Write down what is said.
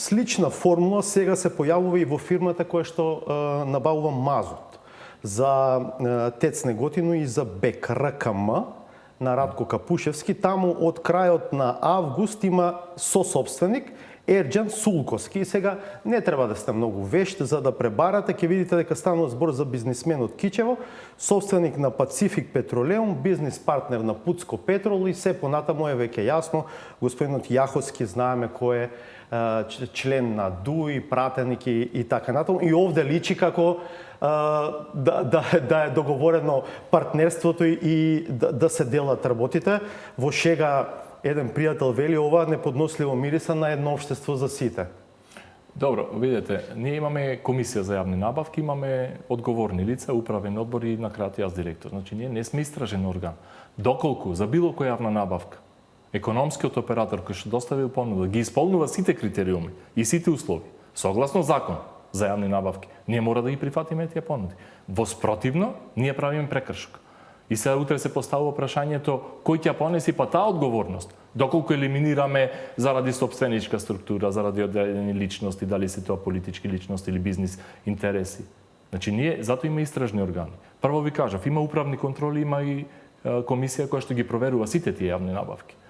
слична формула сега се појавува и во фирмата која што набавува мазут за ТЕЦ Неготино и за БЕК РКМ на Радко Капушевски. Таму од крајот на август има сособственик Ерџан Сулковски. И сега не треба да сте многу вешт за да пребарате, ќе видите дека станува збор за бизнисмен од Кичево, собственик на Пацифик Петролеум, бизнис партнер на Пуцко Петрол и се понатаму е веќе јасно. Господинот Јаховски знаеме кој е член на ДУИ, пратеник и така натаму. И овде личи како да е договорено партнерството и да се делат работите. Во шега еден пријател вели ова неподносливо мириса на едно општество за сите. Добро, видете, ние имаме комисија за јавни набавки, имаме одговорни лица, управен одбор и на крајот јас директор. Значи ние не сме истражен орган. Доколку за било која јавна набавка економскиот оператор кој што доставил понуда ги исполнува сите критериуми и сите услови, согласно закон за јавни набавки, ние мора да ги прифатиме тие понуди. Во спротивно, ние правиме прекршок. И сега утре се поставува прашањето кој ќе понеси па таа одговорност, доколку елиминираме заради собственичка структура, заради одредени личности, дали се тоа политички личности или бизнис интереси. Значи ние затоа има истражни органи. Прво ви кажав, има управни контроли, има и комисија која што ги проверува сите тие јавни набавки.